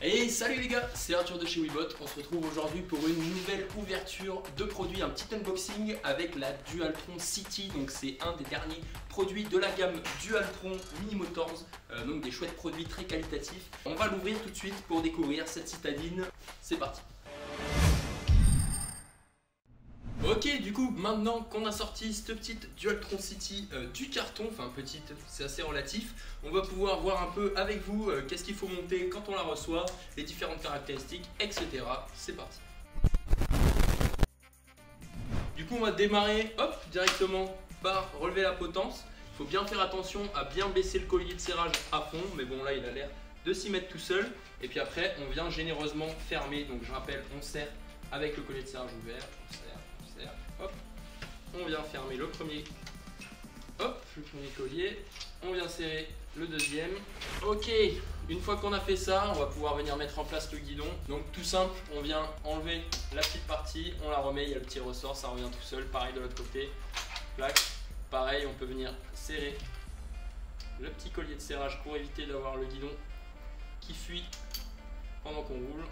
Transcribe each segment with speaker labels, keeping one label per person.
Speaker 1: Et salut les gars, c'est Arthur de chez Webot. On se retrouve aujourd'hui pour une nouvelle ouverture de produits, un petit unboxing avec la Dualtron City. Donc c'est un des derniers produits de la gamme Dualtron Mini Motors, donc des chouettes produits très qualitatifs. On va l'ouvrir tout de suite pour découvrir cette citadine. C'est parti. Ok, du coup, maintenant qu'on a sorti cette petite Dualtron City du carton, enfin petite, c'est assez relatif, on va pouvoir voir un peu avec vous qu'est-ce qu'il faut monter quand on la reçoit, les différentes caractéristiques, etc. C'est parti. Du coup, on va démarrer, hop, directement par relever la potence. Il faut bien faire attention à bien baisser le collier de serrage à fond, mais bon là, il a l'air de s'y mettre tout seul. Et puis après, on vient généreusement fermer, donc je rappelle, on serre avec le collier de serrage ouvert, hop, on vient fermer le premier, hop, le premier collier, on vient serrer le deuxième. Ok, une fois qu'on a fait ça, on va pouvoir venir mettre en place le guidon. Donc tout simple, on vient enlever la petite partie, on la remet, il y a le petit ressort, ça revient tout seul. Pareil de l'autre côté, plaque. Pareil, on peut venir serrer le petit collier de serrage pour éviter d'avoir le guidon qui fuit pendant qu'on roule.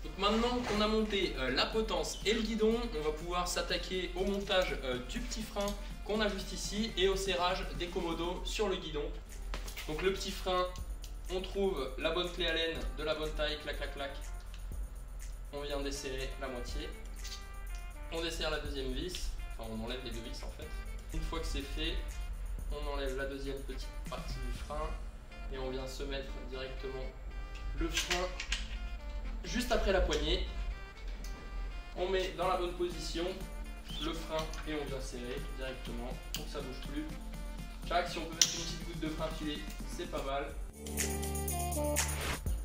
Speaker 1: Donc maintenant qu'on a monté la potence et le guidon, on va pouvoir s'attaquer au montage du petit frein qu'on a juste ici et au serrage des commodos sur le guidon. Donc le petit frein, on trouve la bonne clé Allen de la bonne taille, clac clac clac. On vient desserrer la moitié. On desserre la deuxième vis, enfin on enlève les deux vis en fait. Une fois que c'est fait, on enlève la deuxième petite partie du frein et on vient se mettre directement le frein juste après la poignée. On met dans la bonne position le frein et on vient serrer directement pour que ça ne bouge plus. Tac, si on peut mettre une petite goutte de frein filé, c'est pas mal.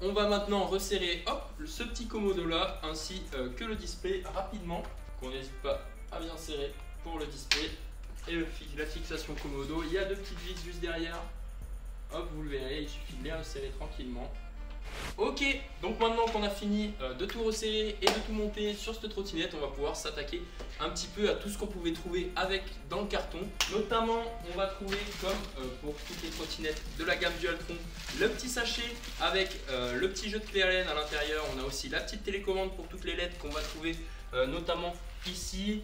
Speaker 1: On va maintenant resserrer ce petit commodo là ainsi que le display rapidement. On n'hésite pas à bien serrer pour le display et la fixation commodo. Il y a deux petites vis juste derrière. Hop, vous le verrez, il suffit de les resserrer tranquillement. Ok, donc maintenant qu'on a fini de tout resserrer et de tout monter sur cette trottinette, on va pouvoir s'attaquer un petit peu à tout ce qu'on pouvait trouver avec dans le carton. Notamment, on va trouver, comme pour toutes les trottinettes de la gamme Dualtron, le petit sachet avec le petit jeu de clé Allen à l'intérieur. On a aussi la petite télécommande pour toutes les LED qu'on va trouver notamment ici.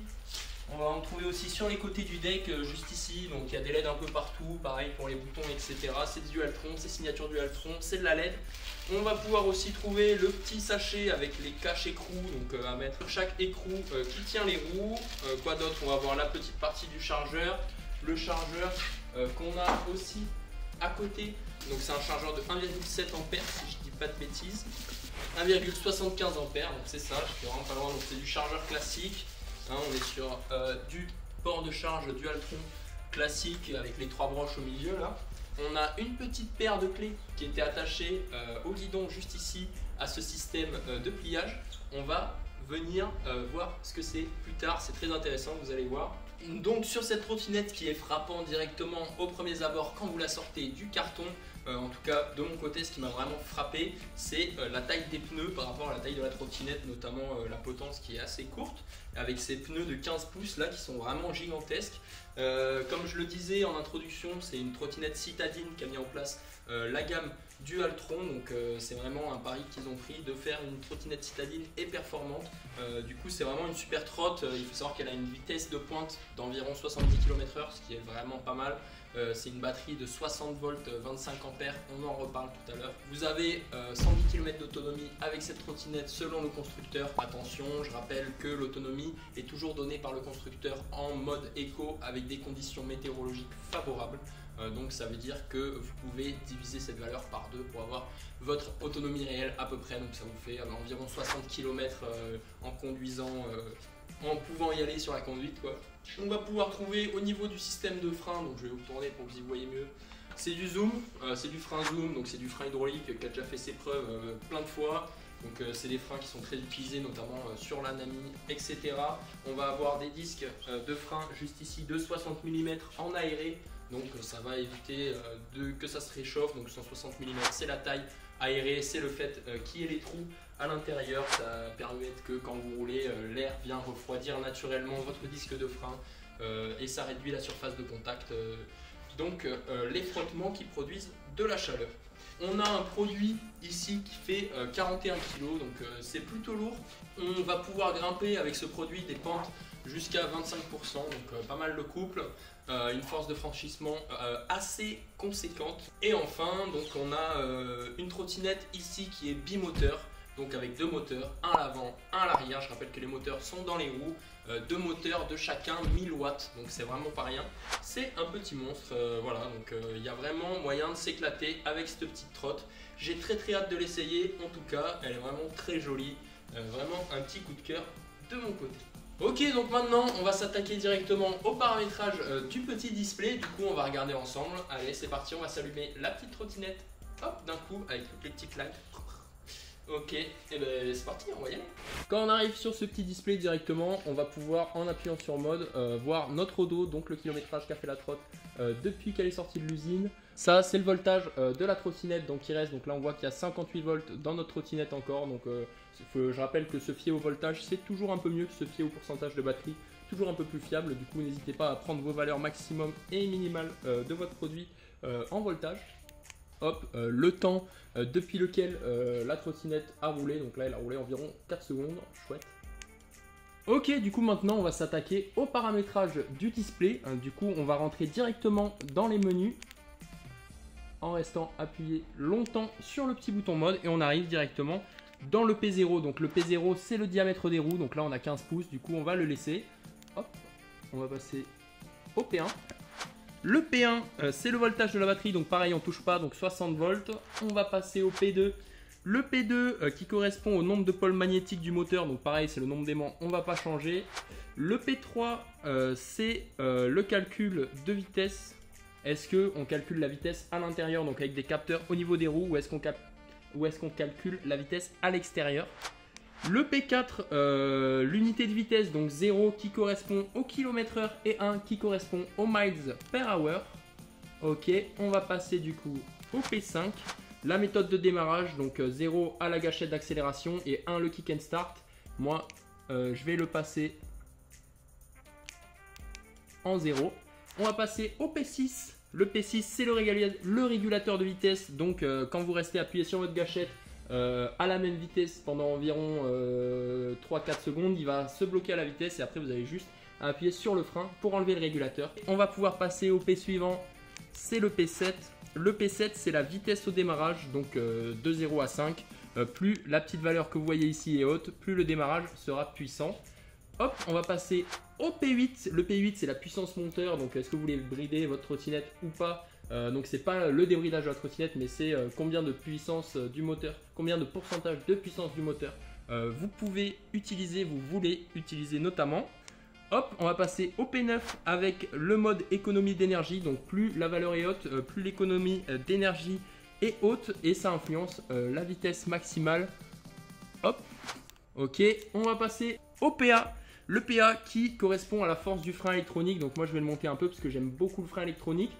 Speaker 1: On va en trouver aussi sur les côtés du deck, juste ici, donc il y a des LED un peu partout, pareil pour les boutons, etc. C'est du Dualtron, c'est signature Dualtron, c'est de la LED. On va pouvoir aussi trouver le petit sachet avec les caches écrous, donc à mettre chaque écrou qui tient les roues. Quoi d'autre? On va avoir la petite partie du chargeur, le chargeur qu'on a aussi à côté. Donc c'est un chargeur de 1,7 ampères si je dis pas de bêtises, 1,75 ampères, donc c'est ça, je suis vraiment pas loin, donc c'est du chargeur classique. On est sur du port de charge Dualtron classique avec les trois branches au milieu là. On a une petite paire de clés qui était attachée au guidon juste ici à ce système de pliage. On va venir voir ce que c'est plus tard, c'est très intéressant, vous allez voir. Donc sur cette trottinette qui est frappant directement aux premiers abords quand vous la sortez du carton, en tout cas de mon côté ce qui m'a vraiment frappé c'est la taille des pneus par rapport à la taille de la trottinette, notamment la potence qui est assez courte avec ces pneus de 15 pouces là qui sont vraiment gigantesques. Comme je le disais en introduction, c'est une trottinette citadine qui a mis en place la gamme Dualtron, donc c'est vraiment un pari qu'ils ont pris de faire une trottinette citadine et performante. Du coup c'est vraiment une super trotte. Il faut savoir qu'elle a une vitesse de pointe d'environ 70 km/h, ce qui est vraiment pas mal. C'est une batterie de 60 volts 25 ampères, on en reparle tout à l'heure. Vous avez 110 km d'autonomie avec cette trottinette selon le constructeur. Attention, je rappelle que l'autonomie est toujours donnée par le constructeur en mode éco avec des conditions météorologiques favorables. Donc ça veut dire que vous pouvez diviser cette valeur par 2 pour avoir votre autonomie réelle à peu près. Donc ça vous fait environ 60 km en conduisant, en pouvant y aller sur la conduite quoi. On va pouvoir trouver au niveau du système de frein, donc je vais vous tourner pour que vous y voyez mieux. C'est du zoom, c'est du frein zoom, donc c'est du frein hydraulique qui a déjà fait ses preuves plein de fois. Donc c'est des freins qui sont très utilisés notamment sur la Nami, etc. On va avoir des disques de frein juste ici de 60 mm en aéré. Donc ça va éviter que ça se réchauffe, donc 160 mm c'est la taille aérée, c'est le fait qu'il y ait les trous à l'intérieur, ça permet que quand vous roulez, l'air vient refroidir naturellement votre disque de frein et ça réduit la surface de contact donc les frottements qui produisent de la chaleur. On a un produit ici qui fait 41 kg, donc c'est plutôt lourd. On va pouvoir grimper avec ce produit des pentes jusqu'à 25%, donc pas mal de couple, une force de franchissement assez conséquente. Et enfin, donc on a une trottinette ici qui est bimoteur, donc avec 2 moteurs, un à l'avant, un à l'arrière. Je rappelle que les moteurs sont dans les roues, 2 moteurs de chacun 1000 watts, donc c'est vraiment pas rien. C'est un petit monstre, voilà, donc il y a vraiment moyen de s'éclater avec cette petite trotte. J'ai très hâte de l'essayer, en tout cas, elle est vraiment très jolie, vraiment un petit coup de cœur de mon côté. Ok, donc maintenant on va s'attaquer directement au paramétrage du petit display. Du coup on va regarder ensemble. Allez, c'est parti, on va s'allumer la petite trottinette, hop, d'un coup avec toutes les petites lags. Ok, et ben c'est parti, on va y aller. Quand on arrive sur ce petit display directement, on va pouvoir, en appuyant sur mode, voir notre odo, donc le kilométrage qu'a fait la trotte depuis qu'elle est sortie de l'usine. Ça, c'est le voltage de la trottinette, donc il reste. Donc là, on voit qu'il y a 58 volts dans notre trottinette encore. Donc je rappelle que se fier au voltage, c'est toujours un peu mieux que se fier au pourcentage de batterie. Toujours un peu plus fiable. Du coup, n'hésitez pas à prendre vos valeurs maximum et minimales de votre produit en voltage. Hop, le temps depuis lequel la trottinette a roulé. Donc là, elle a roulé environ 4 secondes. Chouette. Ok, du coup, maintenant, on va s'attaquer au paramétrage du display. Du coup, on va rentrer directement dans les menus en restant appuyé longtemps sur le petit bouton mode. Et on arrive directement dans le P0. Donc le P0, c'est le diamètre des roues. Donc là, on a 15 pouces. Du coup, on va le laisser. Hop, on va passer au P1. Le P1, c'est le voltage de la batterie, donc pareil, on ne touche pas, donc 60 volts. On va passer au P2. Le P2 qui correspond au nombre de pôles magnétiques du moteur, donc pareil, c'est le nombre d'aimants, on ne va pas changer. Le P3, c'est le calcul de vitesse. Est-ce qu'on calcule la vitesse à l'intérieur, donc avec des capteurs au niveau des roues, ou est-ce qu'on calcule la vitesse à l'extérieur? Le P4, l'unité de vitesse, donc 0 qui correspond au km/h et 1 qui correspond au miles per hour. Ok, on va passer du coup au P5. La méthode de démarrage, donc 0 à la gâchette d'accélération et 1 le kick and start. Moi, je vais le passer en 0. On va passer au P6. Le P6, c'est le régulateur de vitesse. Donc, quand vous restez appuyé sur votre gâchette, à la même vitesse pendant environ 3-4 secondes, il va se bloquer à la vitesse et après vous avez juste à appuyer sur le frein pour enlever le régulateur. On va pouvoir passer au P suivant, c'est le P7. Le P7, c'est la vitesse au démarrage, donc de 0 à 5. Plus la petite valeur que vous voyez ici est haute, plus le démarrage sera puissant. Hop, on va passer au P8. Le P8, c'est la puissance monteur, donc est-ce que vous voulez brider votre trottinette ou pas? Donc c'est pas le débridage de la trottinette, mais c'est combien de puissance du moteur, combien de pourcentage de puissance du moteur vous pouvez utiliser, vous voulez utiliser notamment. Hop, on va passer au P9 avec le mode économie d'énergie. Donc plus la valeur est haute, plus l'économie d'énergie est haute et ça influence la vitesse maximale. Hop, ok, on va passer au PA. Le PA qui correspond à la force du frein électronique. Donc moi je vais le monter un peu parce que j'aime beaucoup le frein électronique.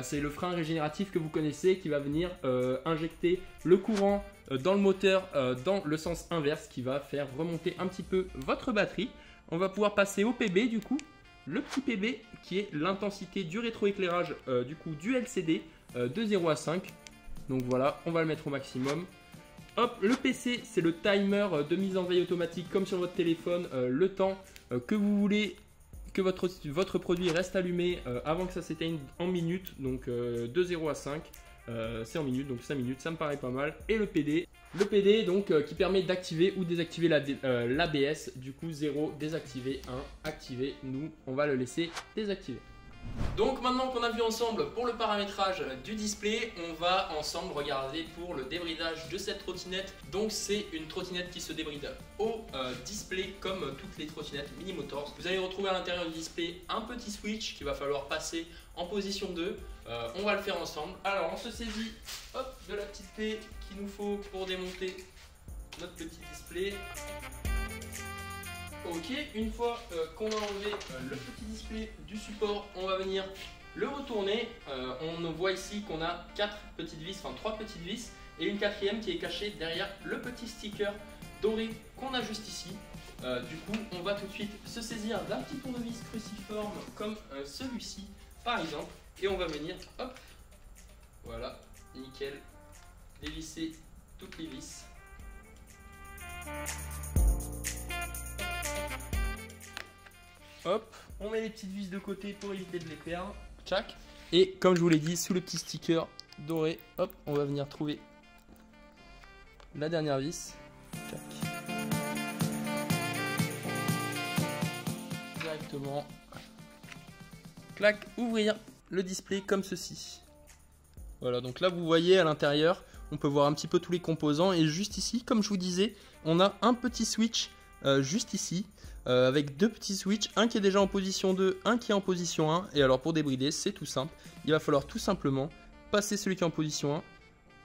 Speaker 1: C'est le frein régénératif que vous connaissez qui va venir injecter le courant dans le moteur dans le sens inverse qui va faire remonter un petit peu votre batterie. On va pouvoir passer au PB du coup. Le petit PB qui est l'intensité du rétroéclairage du coup du LCD de 0 à 5. Donc voilà, on va le mettre au maximum. Hop, le PC, c'est le timer de mise en veille automatique comme sur votre téléphone. Le temps que vous voulez que votre produit reste allumé avant que ça s'éteigne en minutes. Donc de 0 à 5, c'est en minutes, donc 5 minutes, ça me paraît pas mal. Et le PD donc qui permet d'activer ou désactiver l'ABS. Du coup 0, désactiver, 1, activer. Nous, on va le laisser désactiver. Donc maintenant qu'on a vu ensemble pour le paramétrage du display, on va ensemble regarder pour le débridage de cette trottinette. Donc c'est une trottinette qui se débride au display comme toutes les trottinettes Mini Motors. Vous allez retrouver à l'intérieur du display un petit switch qu'il va falloir passer en position 2. On va le faire ensemble. Alors on se saisit hop, de la petite clé qu'il nous faut pour démonter notre petit display. Ok, une fois qu'on a enlevé le petit display du support, on va venir le retourner. On voit ici qu'on a 4 petites vis, enfin 3 petites vis et une quatrième qui est cachée derrière le petit sticker doré qu'on a juste ici. Du coup, on va tout de suite se saisir d'un petit tournevis cruciforme comme celui-ci par exemple. Et on va venir, hop, voilà, nickel, dévisser toutes les vis. Hop, on met les petites vis de côté pour éviter de les perdre. Tchac. Et comme je vous l'ai dit, sous le petit sticker doré, hop, on va venir trouver la dernière vis. Tchac. Directement. Clac, ouvrir le display comme ceci. Voilà, donc là vous voyez à l'intérieur, on peut voir un petit peu tous les composants. Et juste ici, comme je vous disais, on a un petit switch juste ici. Avec deux petits switches, un qui est déjà en position 2, un qui est en position 1. Et alors pour débrider, c'est tout simple. Il va falloir tout simplement passer celui qui est en position 1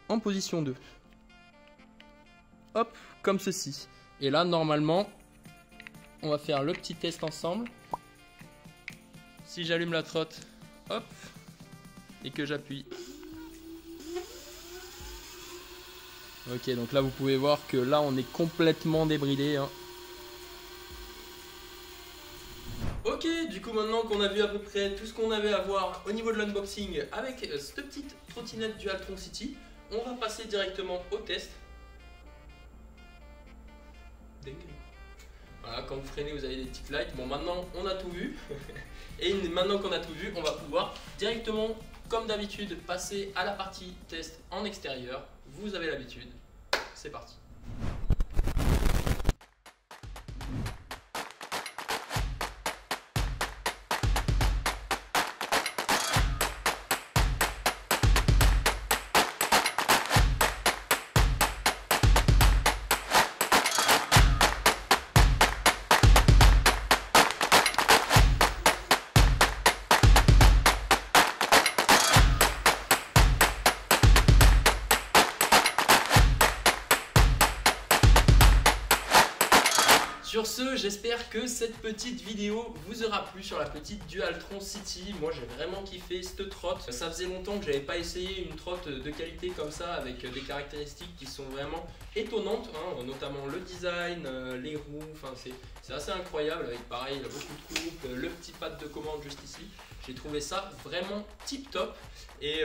Speaker 1: en position 2. Hop, comme ceci. Et là, normalement, on va faire le petit test ensemble. Si j'allume la trotte, hop, et que j'appuie. Ok, donc là, vous pouvez voir que là, on est complètement débridé, hein. Ok, du coup maintenant qu'on a vu à peu près tout ce qu'on avait à voir au niveau de l'unboxing avec cette petite trottinette Dualtron City, on va passer directement au test. Voilà, quand vous freinez vous avez des petites lights. Bon, maintenant on a tout vu. Et maintenant qu'on a tout vu, on va pouvoir directement, comme d'habitude, passer à la partie test en extérieur. Vous avez l'habitude. C'est parti. Sur ce, j'espère que cette petite vidéo vous aura plu sur la petite Dualtron City. Moi j'ai vraiment kiffé cette trotte. Ça faisait longtemps que j'avais pas essayé une trotte de qualité comme ça avec des caractéristiques qui sont vraiment étonnantes, hein, notamment le design, les roues, enfin c'est assez incroyable avec pareil beaucoup de coupes, le petit pad de commande juste ici. J'ai trouvé ça vraiment tip top et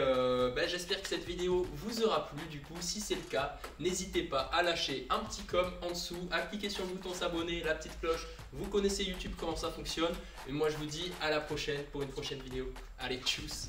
Speaker 1: j'espère que cette vidéo vous aura plu. Du coup, si c'est le cas, n'hésitez pas à lâcher un petit com en dessous, à cliquer sur le bouton s'abonner, la petite cloche. Vous connaissez YouTube, comment ça fonctionne. Et moi je vous dis à la prochaine pour une prochaine vidéo. Allez, tchuss!